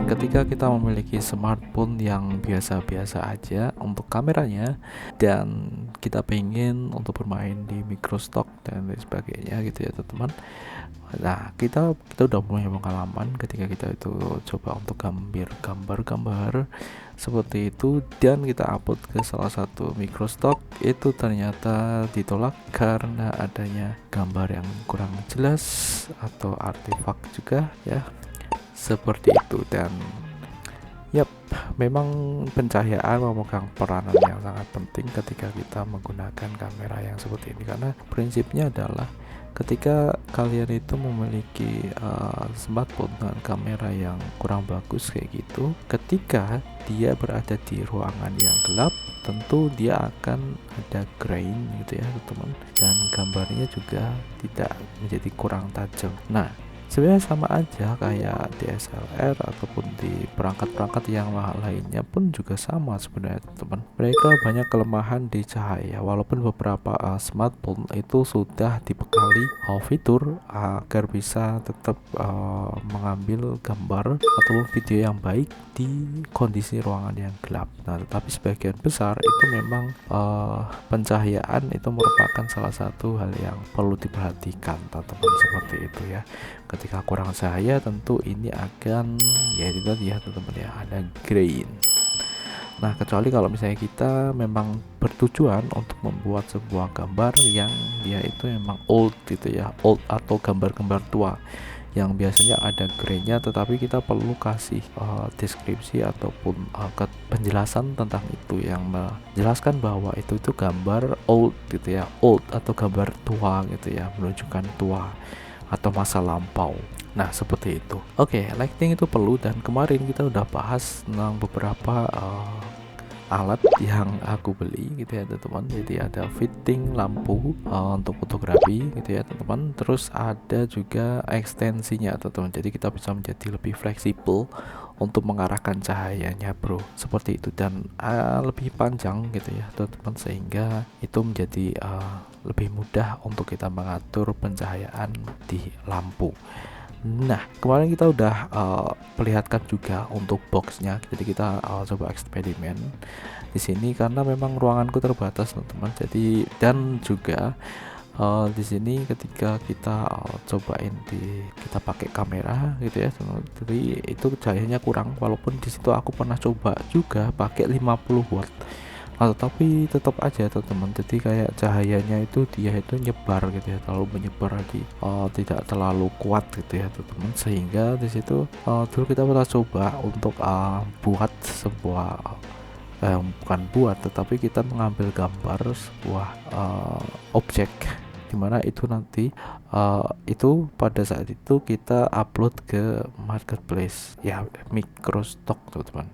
ketika kita memiliki smartphone yang biasa-biasa aja untuk kameranya, dan kita pengen untuk bermain di microstock dan lain sebagainya gitu ya teman-teman. Nah, kita udah punya pengalaman ketika kita itu coba untuk gambar-gambar seperti itu, dan kita upload ke salah satu microstock, itu ternyata ditolak karena adanya gambar yang kurang jelas atau artefak juga ya, seperti itu. Dan yap, memang pencahayaan memegang peranan yang sangat penting ketika kita menggunakan kamera yang seperti ini, karena prinsipnya adalah ketika kalian itu memiliki smartphone dengan kamera yang kurang bagus kayak gitu, ketika dia berada di ruangan yang gelap, tentu dia akan ada grain gitu ya teman, dan gambarnya juga tidak menjadi kurang tajam. Nah, sebenarnya sama aja kayak DSLR ataupun di perangkat-perangkat yang mahal lainnya pun juga sama sebenarnya teman. Mereka banyak kelemahan di cahaya, walaupun beberapa smartphone itu sudah dibekali fitur agar bisa tetap mengambil gambar ataupun video yang baik di kondisi ruangan yang gelap. Nah, tetapi sebagian besar itu memang pencahayaan itu merupakan salah satu hal yang perlu diperhatikan teman-teman, seperti itu ya. Ketika kurang cahaya tentu ini akan ya itu tadi ya teman-teman ya, ada grain. Nah, kecuali kalau misalnya kita memang bertujuan untuk membuat sebuah gambar yang dia itu memang old gitu ya, old atau gambar-gambar tua yang biasanya ada grainnya, tetapi kita perlu kasih deskripsi ataupun penjelasan tentang itu yang menjelaskan bahwa itu gambar old gitu ya, old atau gambar tua gitu ya, menunjukkan tua atau masa lampau. Nah, seperti itu. Oke, lighting itu perlu, dan kemarin kita udah bahas tentang beberapa alat yang aku beli gitu ya teman-teman. Jadi ada fitting lampu untuk fotografi gitu ya teman-teman. Terus ada juga ekstensinya teman-teman. Jadi kita bisa menjadi lebih fleksibel untuk mengarahkan cahayanya bro, seperti itu, dan lebih panjang gitu ya teman-teman, sehingga itu menjadi lebih mudah untuk kita mengatur pencahayaan di lampu. Nah, kemarin kita udah perlihatkan juga untuk boxnya. Jadi kita coba eksperimen di sini karena memang ruanganku terbatas teman-teman. Jadi dan juga di sini ketika kita cobain kita pakai kamera gitu ya, jadi itu cahayanya kurang, walaupun di situ aku pernah coba juga pakai 50 watt. Nah, tetapi tetap aja teman-teman, jadi kayak cahayanya itu dia itu nyebar gitu ya, terlalu menyebar lagi, tidak terlalu kuat gitu ya teman-teman, sehingga di situ dulu kita pernah coba untuk buat sebuah bukan buat, tetapi kita mengambil gambar sebuah objek, dimana itu nanti itu pada saat itu kita upload ke marketplace ya, microstock teman-teman.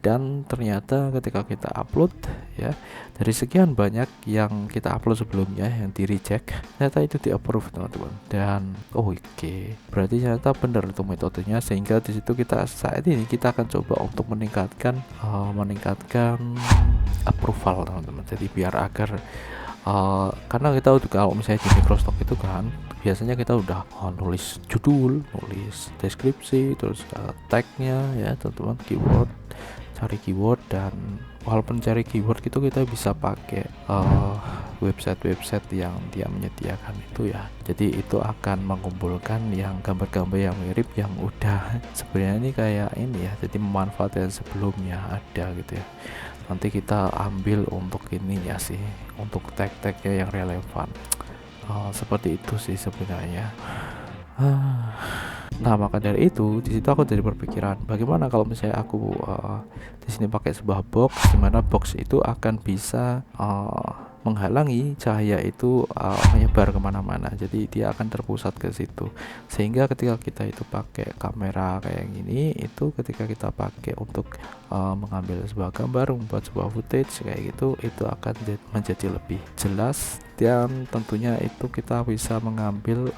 Dan ternyata ketika kita upload ya, dari sekian banyak yang kita upload sebelumnya yang di reject, ternyata itu di approve teman-teman. Dan oke, berarti ternyata benar itu metodenya, sehingga di situ kita saat ini kita akan coba untuk meningkatkan approval teman-teman. Jadi biar agar karena kita udah, kalau misalnya di microstock itu kan biasanya kita udah nulis judul, nulis deskripsi, terus tagnya ya teman-teman, keyword, cari keyword, dan walaupun cari keyword gitu kita bisa pakai website-website yang dia menyediakan itu ya. Jadi itu akan mengumpulkan yang gambar-gambar yang mirip yang udah sebenarnya ini kayak ini ya, jadi memanfaatkan sebelumnya ada gitu ya. Nanti kita ambil untuk ininya sih, untuk tag-tagnya yang relevan. Seperti itu sih sebenarnya. Nah, maka dari itu di situ aku jadi berpikiran, bagaimana kalau misalnya aku di sini pakai sebuah box, di mana box itu akan bisa menghalangi cahaya itu menyebar kemana-mana. Jadi dia akan terpusat ke situ, sehingga ketika kita itu pakai kamera kayak gini, itu ketika kita pakai untuk mengambil sebuah gambar, membuat sebuah footage kayak gitu, itu akan menjadi lebih jelas, dan tentunya itu kita bisa mengambil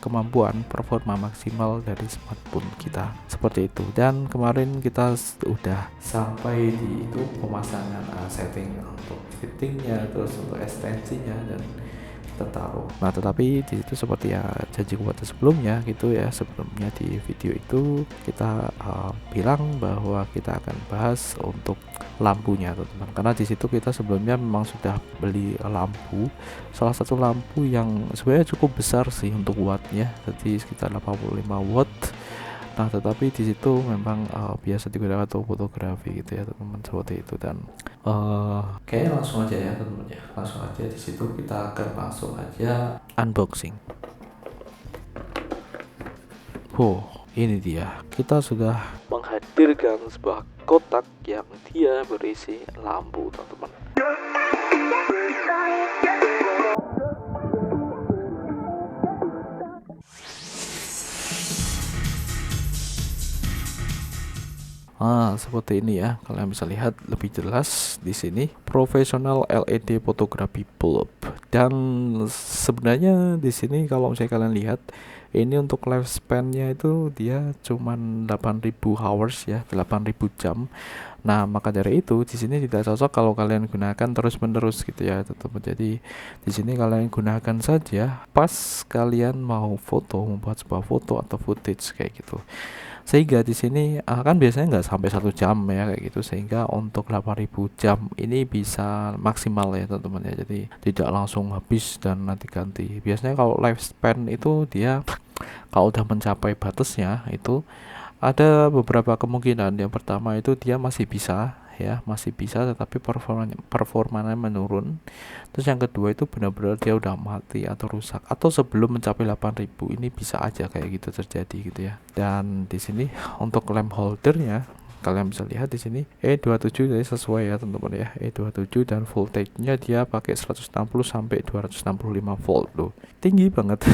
kemampuan performa maksimal dari smartphone kita, seperti itu. Dan kemarin kita udah sampai di itu pemasangan setting untuk fittingnya, terus untuk ekstensinya, dan tertaruh. Nah, tetapi di situ seperti ya janji pada sebelumnya gitu ya, sebelumnya di video itu kita bilang bahwa kita akan bahas untuk lampunya teman-teman, karena di situ kita sebelumnya memang sudah beli lampu, salah satu lampu yang sebenarnya cukup besar sih untuk wattnya, jadi sekitar 85 watt. Nah, tetapi di situ memang biasa digunakan untuk fotografi gitu ya teman-teman, seperti itu. Dan kayaknya langsung aja ya teman-teman ya, langsung aja di situ kita akan langsung aja unboxing. Ini dia, kita sudah menghadirkan sebuah kotak yang dia berisi lampu teman-teman. Seperti ini ya. Kalian bisa lihat lebih jelas di sini, Professional LED Photography Bulb. Dan sebenarnya di sini kalau misalnya kalian lihat, ini untuk lifespan-nya itu dia cuman 8000 hours ya, 8000 jam. Nah, maka dari itu di sini tidak cocok kalau kalian gunakan terus-menerus gitu ya, teman-teman. Jadi di sini kalian gunakan saja pas kalian mau foto, membuat sebuah foto atau footage kayak gitu. Sehingga di sini kan biasanya nggak sampai 1 jam ya kayak gitu, sehingga untuk 8000 jam ini bisa maksimal ya teman-teman ya. Jadi tidak langsung habis dan nanti ganti. Biasanya kalau lifespan itu dia kalau udah mencapai batasnya itu ada beberapa kemungkinan. Yang pertama itu dia masih bisa ya, masih bisa, tetapi performanya menurun. Terus yang kedua itu benar-benar dia udah mati atau rusak, atau sebelum mencapai 8000 ini bisa aja kayak gitu terjadi gitu ya. Dan di sini untuk lamp holdernya kalian bisa lihat di sini E27, jadi sesuai ya teman-teman ya, E27, dan voltage-nya dia pakai 160 sampai 265 volt loh. Tinggi banget.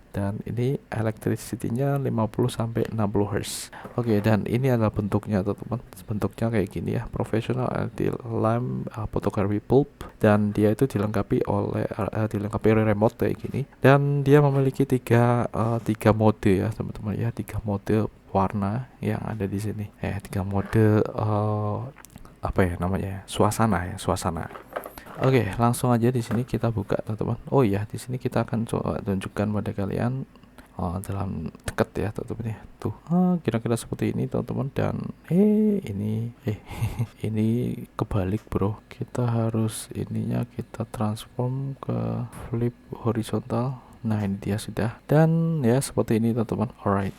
Dan ini electricity-nya 50 sampai 60 Hz. Oke, dan ini adalah bentuknya teman-teman. Bentuknya kayak gini ya, Professional LED Lamp Photography Bulb, dan dia itu dilengkapi remote kayak gini, dan dia memiliki tiga mode ya teman-teman ya, 3 mode warna yang ada di sini. 3 mode apa ya namanya? Suasana. Oke, langsung aja di sini kita buka teman-teman. Oh iya, di sini kita akan coba tunjukkan pada kalian dalam dekat ya teman-teman ya. Tuh, kira-kira seperti ini teman-teman. Dan ini ini kebalik bro. Kita harus ininya kita transform ke flip horizontal. Nah, ini dia sudah. Dan ya seperti ini teman-teman. Alright.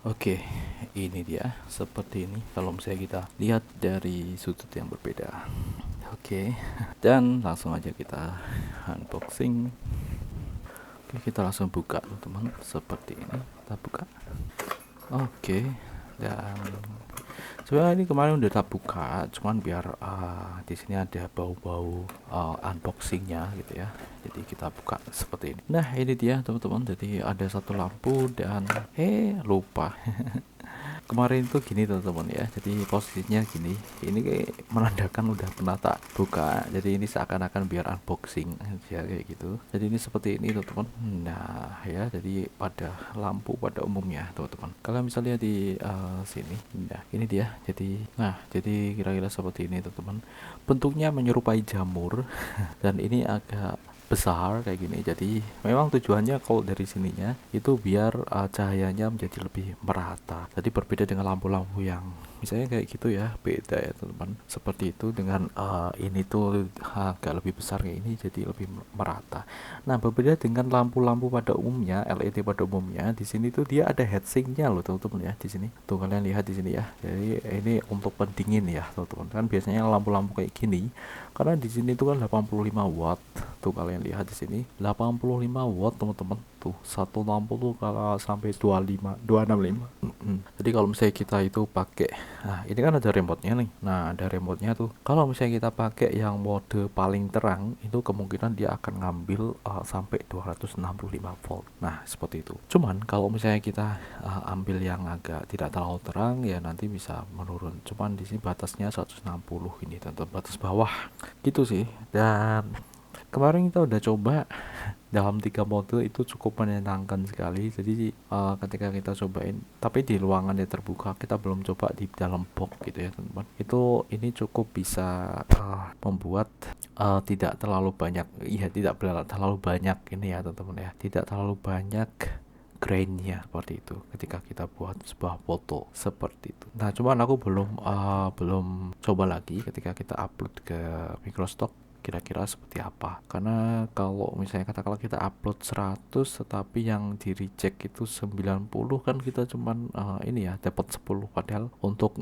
Oke, ini dia seperti ini kalau misalnya kita lihat dari sudut yang berbeda. Oke, dan langsung aja kita unboxing. Oke, kita langsung buka teman-teman, seperti ini. Kita buka. Oke, dan sebenarnya ini kemarin udah tak buka, cuman biar di sini ada bau-bau unboxingnya gitu ya. Jadi kita buka seperti ini. Nah, ini dia teman-teman. Jadi ada satu lampu dan lupa. Kemarin itu gini teman-teman ya, jadi posisinya gini, ini kayak menandakan udah pernah tak buka, jadi ini seakan-akan biar unboxing aja kayak gitu. Jadi ini seperti ini teman-teman. Nah ya, jadi pada lampu pada umumnya teman-teman, kalian bisa lihat di sini. Nah ini dia, jadi kira-kira seperti ini teman-teman, bentuknya menyerupai jamur dan ini agak besar kayak gini. Jadi memang tujuannya kalau dari sininya itu biar cahayanya menjadi lebih merata. Jadi berbeda dengan lampu-lampu yang misalnya kayak gitu ya, beda ya teman-teman. Seperti itu dengan ini tuh agak lebih besar kayak ini, jadi lebih merata. Nah, berbeda dengan lampu-lampu pada umumnya, LED pada umumnya, di sini tuh dia ada heatsinknya loh teman-teman ya, di sini. Tuh kalian lihat di sini ya. Jadi ini untuk pendingin ya teman-teman. Kan biasanya lampu-lampu kayak gini, karena di sini tuh kan 85 watt. Tuh kalian lihat di sini 85 watt teman-teman. Tuh satu lampu tuh kalau sampai 265. Jadi kalau misalnya kita itu pakai, nah ini kan ada remote-nya nih. Nah, ada remote-nya tuh. Kalau misalnya kita pakai yang mode paling terang, itu kemungkinan dia akan ngambil sampai 265 volt. Nah, seperti itu. Cuman kalau misalnya kita ambil yang agak tidak terlalu terang, ya nanti bisa menurun. Cuman di sini batasnya 160 ini, tentu batas bawah. Gitu sih. Dan kemarin kita udah coba dalam 3 mode itu cukup menyenangkan sekali. Jadi ketika kita cobain, tapi di ruangan yang terbuka, kita belum coba di dalam box gitu ya teman-teman. Ini cukup bisa membuat tidak terlalu banyak, tidak terlalu banyak ini ya teman-teman ya, tidak terlalu banyak grainnya seperti itu ketika kita buat sebuah foto seperti itu. Nah, cuman aku belum coba lagi ketika kita upload ke Microstock kira-kira seperti apa, karena kalau misalnya katakanlah kita upload 100 tetapi yang di reject itu 90, kan kita cuman ini ya dapat 10, padahal untuk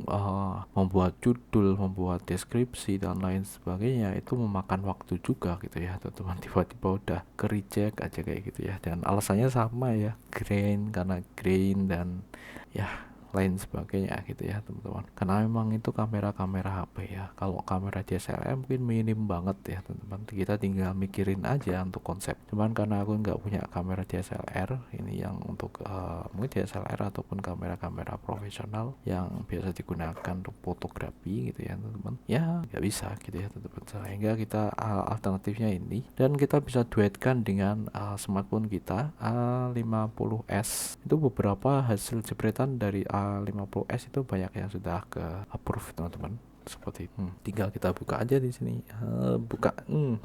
membuat judul, membuat deskripsi dan lain sebagainya itu memakan waktu juga gitu ya teman-teman. Tiba-tiba udah ke reject aja kayak gitu ya, dan alasannya sama ya, karena grain dan ya lain sebagainya gitu ya teman-teman, karena memang itu kamera HP ya. Kalau kamera DSLR mungkin minim banget ya teman-teman, kita tinggal mikirin aja untuk konsep. Cuman karena aku nggak punya kamera DSLR ini yang untuk mungkin DSLR ataupun kamera-kamera profesional yang biasa digunakan untuk fotografi gitu ya teman-teman, ya nggak bisa gitu ya teman-teman. Sehingga kita alternatifnya ini, dan kita bisa duetkan dengan smartphone kita A50s. Itu beberapa hasil jepretan dari A50s itu banyak yang sudah ke approve teman-teman, seperti itu. Tinggal kita buka aja di sini,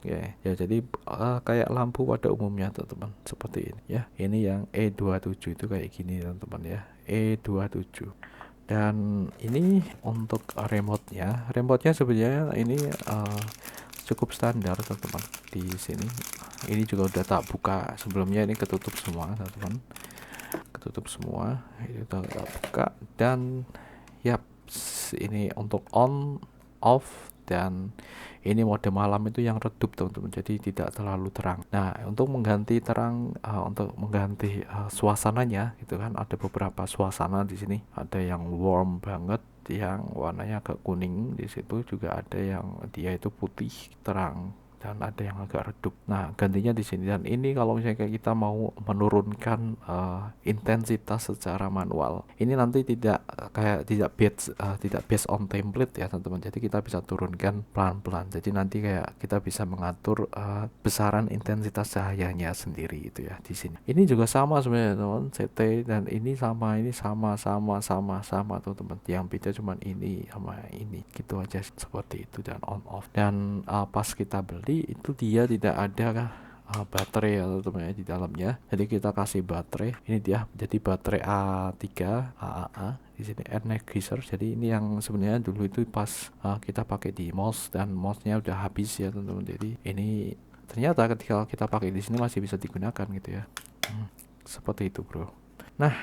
ya jadi kayak lampu pada umumnya teman-teman, seperti ini ya. Ini yang E27 itu kayak gini teman-teman ya, E27. Dan ini untuk remote-nya sebenarnya ini cukup standar teman-teman. Di sini ini juga udah tak buka sebelumnya, ini ketutup semua teman-teman, ini udah tak buka. Dan yap, ini untuk on off, dan ini mode malam itu yang redup teman-teman, jadi tidak terlalu terang. Nah, untuk mengganti terang, untuk mengganti suasananya gitu kan, ada beberapa suasana di sini. Ada yang warm banget, yang warnanya agak kuning, di situ juga ada yang dia itu putih terang, dan ada yang agak redup. Nah, gantinya di sini. Dan ini kalau misalnya kita mau menurunkan intensitas secara manual, ini nanti tidak based on template ya teman-teman. Jadi kita bisa turunkan pelan-pelan. Jadi nanti kayak kita bisa mengatur besaran intensitas cahayanya sendiri itu ya di sini. Ini juga sama sebenarnya teman-teman, CT, dan ini sama teman-teman. Yang beda cuman ini sama ini gitu aja, seperti itu. Dan on off. Dan pas kita beli itu dia tidak ada baterai ya teman-teman di dalamnya. Jadi kita kasih baterai, ini dia jadi baterai A3 AAA di sini, Energizer. Jadi ini yang sebenarnya dulu itu pas kita pakai di mouse, dan mouse-nya udah habis ya teman-teman. Jadi ini ternyata ketika kita pakai di sini masih bisa digunakan gitu ya. Seperti itu bro. Nah,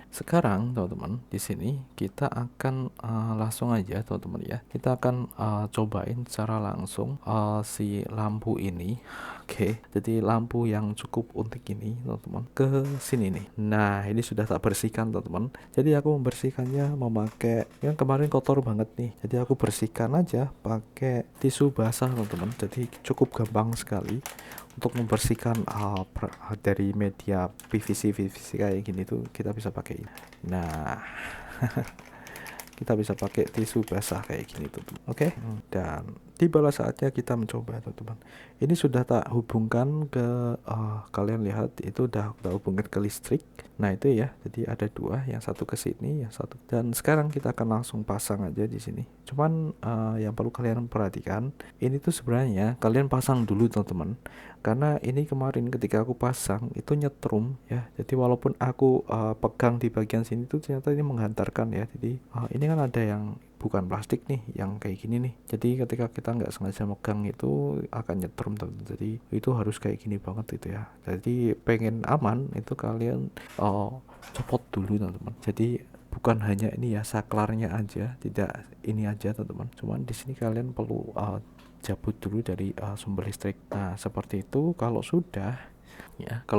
sekarang teman-teman di sini kita akan langsung aja teman-teman ya, kita akan cobain secara langsung si lampu ini. Oke, jadi lampu yang cukup unik ini teman-teman ke sini nih. Nah, ini sudah tak bersihkan teman-teman. Jadi aku membersihkannya memakai yang kemarin kotor banget nih, jadi aku bersihkan aja pakai tisu basah teman-teman. Jadi cukup gampang sekali untuk membersihkan dari media PVC kayak gini tuh, kita bisa pakai ini. Nah, kita bisa pakai tisu basah kayak gini tuh. Oke. Dan tibalah saatnya kita mencoba teman-teman. Ini sudah tak hubungkan ke kalian lihat itu udah hubungkan ke listrik. Nah, itu ya. Jadi ada dua, yang satu ke sini, yang satu. Dan sekarang kita akan langsung pasang aja di sini. Cuman yang perlu kalian perhatikan, ini tuh sebenarnya kalian pasang dulu teman-teman. Karena ini kemarin ketika aku pasang itu nyetrum ya. Jadi walaupun aku pegang di bagian sini tuh ternyata ini menghantarkan ya. Jadi ini kan ada yang bukan plastik nih, yang kayak gini nih. Jadi ketika kita nggak sengaja megang itu akan nyetrum teman-teman. Jadi itu harus kayak gini banget itu ya. Jadi pengen aman itu kalian copot dulu teman-teman. Jadi bukan hanya ini ya saklarnya aja, tidak ini aja teman-teman. Cuman di sini kalian perlu cabut dulu dari sumber listrik. Nah, seperti itu. Kalau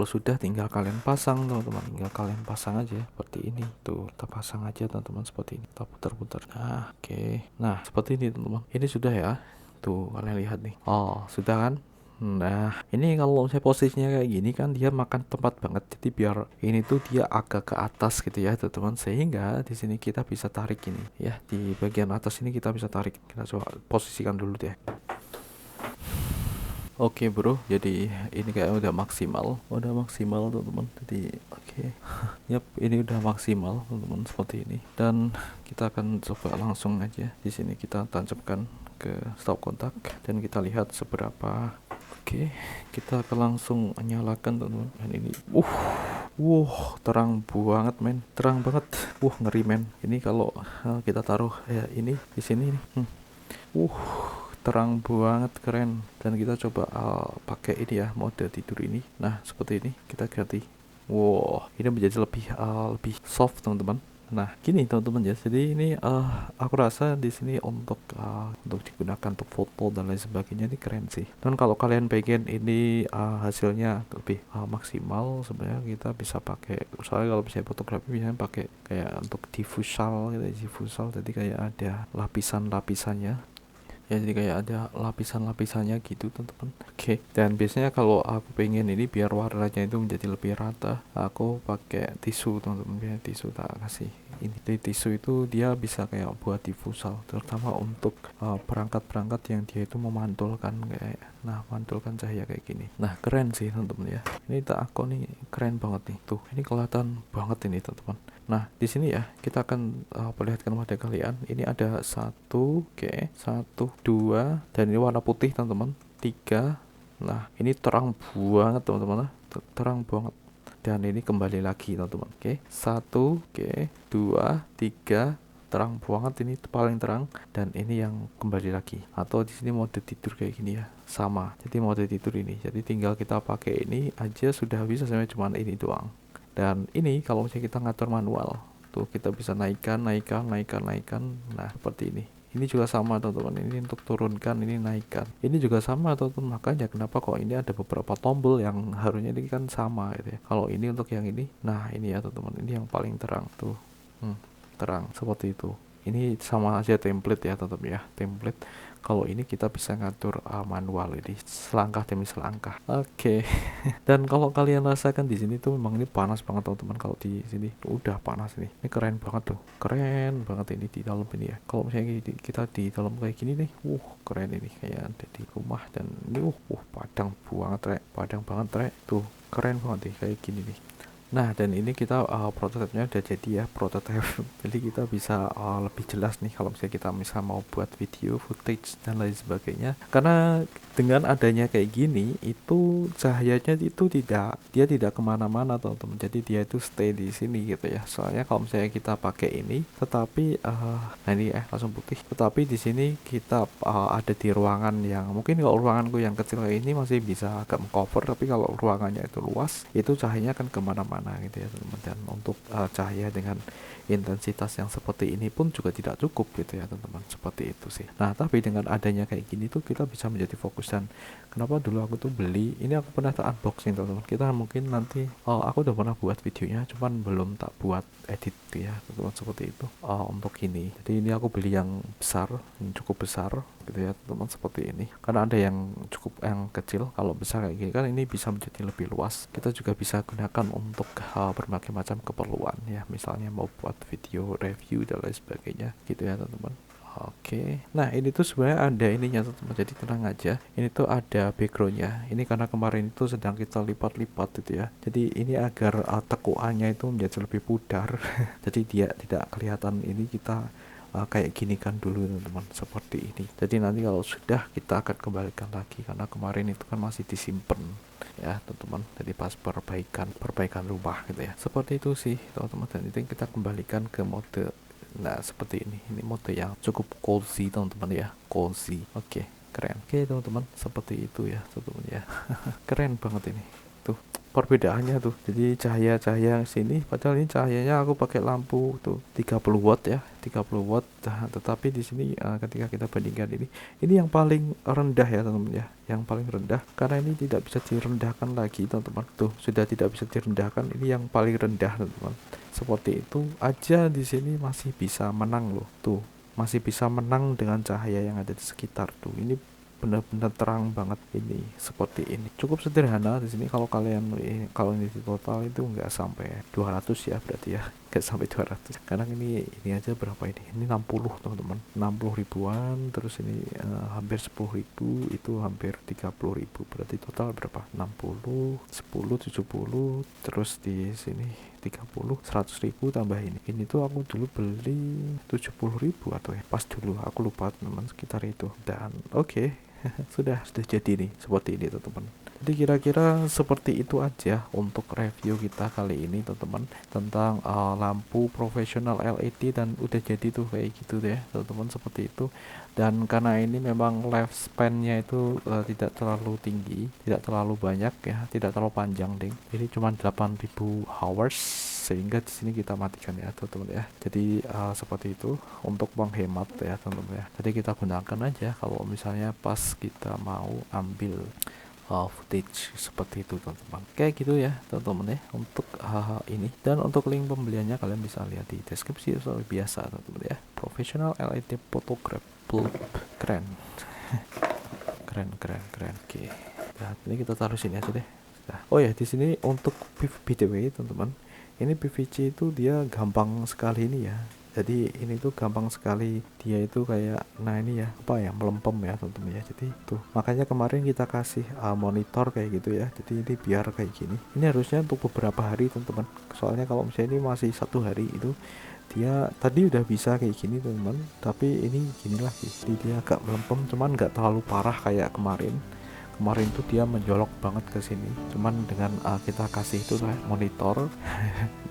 sudah tinggal kalian pasang teman-teman, tinggal kalian pasang aja seperti ini tuh, kita pasang aja teman-teman seperti ini, kita putar-putar. Nah, oke. Nah, seperti ini teman-teman, ini sudah ya, tuh kalian lihat nih. Oh, sudah kan. Nah, ini kalau saya posisinya kayak gini kan dia makan tempat banget. Jadi biar ini tuh dia agak ke atas gitu ya teman-teman, sehingga di sini kita bisa tarik ini ya, di bagian atas ini kita bisa tarik. Kita coba posisikan dulu deh. Oke bro, jadi ini kayak udah maksimal teman-teman. Jadi oke, yap ini udah maksimal teman-teman seperti ini. Dan kita akan coba langsung aja di sini kita tancapkan ke stop kontak dan kita lihat seberapa. Oke, kita akan langsung nyalakan teman-teman. Dan ini, terang banget men, terang banget. Ngeri men. Ini kalau kita taruh ya ini di sini nih. Terang banget, keren. Dan kita coba pakai ini ya, mode tidur ini. Nah seperti ini kita ganti. Ini menjadi lebih soft teman-teman. Nah gini teman-teman ya, jadi ini aku rasa di sini untuk digunakan untuk foto dan lain sebagainya ini keren sih. Dan kalau kalian pengen ini hasilnya lebih maksimal, sebenarnya kita bisa pakai, soalnya kalau misalnya fotografi biasanya pakai kayak untuk diffusal gitu, jadi kayak ada lapisan-lapisannya ya, jadi kayak ada lapisan-lapisannya gitu teman-teman. Oke, dan biasanya kalau aku pengen ini biar warnanya itu menjadi lebih rata, aku pakai tisu teman-teman. Biar tisu tak kasih ini, di tisu itu dia bisa kayak buat diffusal, terutama untuk perangkat-perangkat yang dia itu memantulkan kayak, nah mantulkan cahaya kayak gini. Nah keren sih teman-teman ya, ini tak aku nih keren banget nih tuh, ini kelihatan banget ini teman-teman. Nah, di sini ya kita akan perlihatkan pada kalian. Ini ada 1, 2, dan ini warna putih teman-teman. 3. Nah, ini terang banget teman-teman. Terang banget. Dan ini kembali lagi teman-teman. 1, 2, 3. Terang banget, ini paling terang. Dan ini yang kembali lagi. Atau di sini mode tidur kayak gini ya. Sama. Jadi mode tidur ini. Jadi tinggal kita pakai ini aja sudah bisa, sebenarnya cuma ini doang. Dan ini kalau misalnya kita ngatur manual tuh, kita bisa naikkan. Nah seperti ini juga sama teman-teman. Ini untuk turunkan, ini naikkan, ini juga sama teman-teman. Makanya kenapa kok ini ada beberapa tombol yang harusnya ini kan sama gitu ya. Kalau ini untuk yang ini, nah ini ya teman-teman, ini yang paling terang tuh, terang seperti itu. Ini sama aja template ya teman-teman ya, template. Kalau ini kita bisa ngatur manual ini selangkah demi selangkah. Oke. Dan kalau kalian rasakan di sini tuh memang ini panas banget teman-teman. Kalau di sini udah panas ini. Ini keren banget tuh. Keren banget ini di dalam ini ya. Kalau misalnya kita di dalam kayak gini nih, keren ini kayak ada di rumah. Dan ini padang banget rek. Tuh, keren banget nih kayak gini nih. Nah dan ini kita prototipenya udah jadi ya, prototype. Jadi kita bisa lebih jelas nih kalau misalnya kita mau buat video footage dan lain sebagainya. Karena dengan adanya kayak gini itu cahayanya itu tidak kemana-mana teman-teman. Jadi dia itu stay di sini gitu ya. Soalnya kalau misalnya kita pakai ini, tetapi nah ini langsung putih. Tetapi di sini kita ada di ruangan yang mungkin, kalau ruanganku yang kecil kayak ini masih bisa agak mengcover, tapi kalau ruangannya itu luas, itu cahayanya kan kemana-mana gitu ya teman-teman. Dan untuk cahaya dengan intensitas yang seperti ini pun juga tidak cukup gitu ya teman-teman, seperti itu sih. Nah tapi dengan adanya kayak gini tuh kita bisa menjadi fokus. Dan kenapa dulu aku tuh beli ini, aku pernah unboxing teman-teman. Kita mungkin nanti aku udah pernah buat videonya, cuman belum tak buat edit ya teman-teman, seperti itu untuk ini. Jadi ini aku beli yang besar, yang cukup besar gitu ya teman-teman, seperti ini. Karena ada yang cukup yang kecil, kalau besar kayak gini kan ini bisa menjadi lebih luas. Kita juga bisa gunakan untuk berbagai macam keperluan ya, misalnya mau buat video review dan lain sebagainya gitu ya teman-teman. Oke, nah ini tuh sebenarnya ada ininya teman-teman, jadi tenang aja. Ini tuh ada backgroundnya. Ini karena kemarin itu sedang kita lipat-lipat gitu ya. Jadi ini agar tekuannya itu menjadi lebih pudar. Jadi dia tidak kelihatan. Ini kita kayak gini kan dulu teman-teman, seperti ini. Jadi nanti kalau sudah kita akan kembalikan lagi, karena kemarin itu kan masih disimpan ya teman-teman. Jadi pas perbaikan rumah gitu ya. Seperti itu sih teman-teman. Dan itu kita kembalikan ke mode. Nah seperti ini mode yang cukup cozy teman-teman ya, cozy. Oke, keren. Oke teman-teman, seperti itu ya teman-teman ya. Keren banget ini tuh perbedaannya tuh. Jadi cahaya sini, padahal ini cahayanya aku pakai lampu tuh 30 watt ya, 30 watt. Tetapi di sini ketika kita bandingkan ini yang paling rendah ya teman-teman ya, yang paling rendah, karena ini tidak bisa direndahkan lagi teman-teman. Tuh sudah tidak bisa direndahkan, ini yang paling rendah teman-teman. Seperti itu aja di sini masih bisa menang loh. Tuh masih bisa menang dengan cahaya yang ada di sekitar tuh. Ini benar-benar terang banget ini seperti ini. Cukup sederhana di sini. Kalau kalian kalau ini di total itu nggak sampai 200 ya berarti ya, nggak sampai 200. Karena ini aja berapa ini 60 teman-teman, 60 ribuan. Terus ini hampir 10.000, itu hampir 30.000, berarti total berapa? 60, 10, 70, terus di sini 30, 100.000 tambah ini tuh aku dulu beli 70.000 atau ya, pas dulu aku lupa teman, sekitar itu. Dan oke, sudah jadi nih seperti ini teman-teman. Jadi kira-kira seperti itu aja untuk review kita kali ini teman-teman, tentang lampu profesional LED. Dan udah jadi tuh kayak gitu deh teman-teman, seperti itu. Dan karena ini memang lifespan-nya itu tidak terlalu tinggi, tidak terlalu banyak ya, tidak terlalu panjang ding. Ini cuma 8.000 hours, sehingga di sini kita matikan ya teman-teman ya. Jadi seperti itu untuk menghemat ya teman-teman ya. Jadi kita gunakan aja kalau misalnya pas kita mau ambil footage seperti itu teman-teman. Kayak gitu ya teman-teman ya untuk ini. Dan untuk link pembeliannya kalian bisa lihat di deskripsi seperti biasa teman-teman ya. Professional LED photograph bulb, keren. keren. Oke. Nah, ini kita taruh sini aja deh. Nah, oh ya, di sini untuk BTW teman-teman, ini PVC itu dia gampang sekali ini ya. Jadi ini tuh gampang sekali, dia itu kayak ini ya, apa ya, melempem ya teman-teman ya. Jadi tuh makanya kemarin kita kasih monitor kayak gitu ya. Jadi ini biar kayak gini. Ini harusnya untuk beberapa hari teman-teman. Soalnya kalau misalnya ini masih 1 hari itu dia tadi udah bisa kayak gini teman-teman, tapi ini gini lagi. Jadi dia agak melempem, cuman nggak terlalu parah kayak kemarin tuh dia menjolok banget ke sini. Cuman dengan kita kasih itu monitor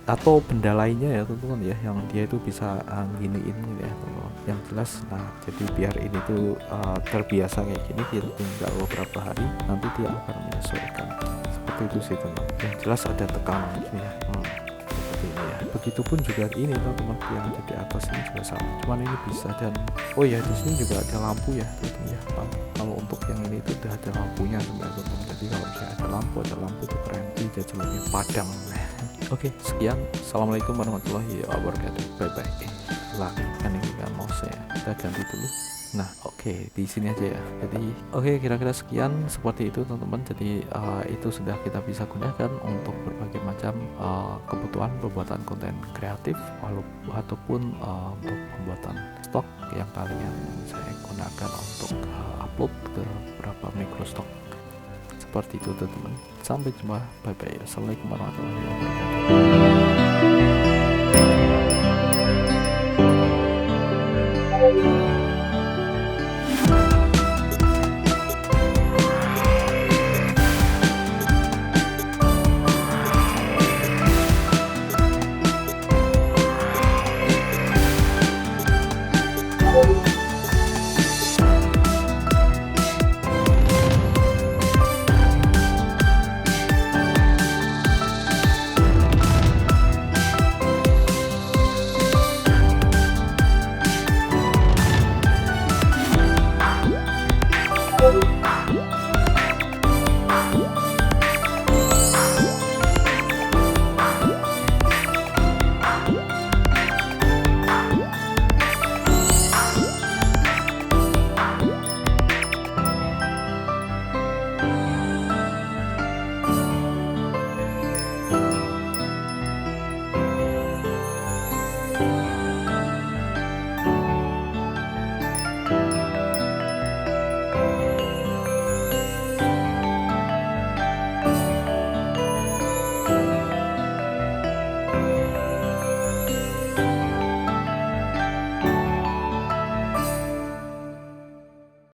atau benda lainnya ya teman-teman ya, yang dia itu bisa giniin gitu ya teman-teman. Yang jelas jadi biar ini tuh terbiasa kayak gini, kita tinggal beberapa hari nanti dia akan menyesuaikan. Seperti itu sih teman-teman. Yang jelas ada tekanan gini ya. Seperti ini ya. Begitupun juga ini teman-teman, yang di atas ini juga sama. Cuman ini bisa. Dan oh ya, di sini juga ada lampu ya teman-teman ya. Kalau untuk yang ini itu udah ada lampunya teman-teman. Jadi kalau misalnya ada lampu itu keren. Jadi jadinya padang. Oke, sekian. Assalamualaikum warahmatullahi wabarakatuh. Bye bye. Lah, kan ini kan mouse ya. Kita ganti dulu. Nah, oke, di sini aja ya. Jadi, oke, kira-kira sekian seperti itu teman-teman. Jadi itu sudah kita bisa gunakan untuk berbagai macam kebutuhan pembuatan konten kreatif, ataupun untuk pembuatan stok yang kalian saya gunakan untuk upload ke beberapa microstock. Seperti itu teman-teman. Sampai jumpa. Bye bye. Assalamualaikum warahmatullahi wabarakatuh.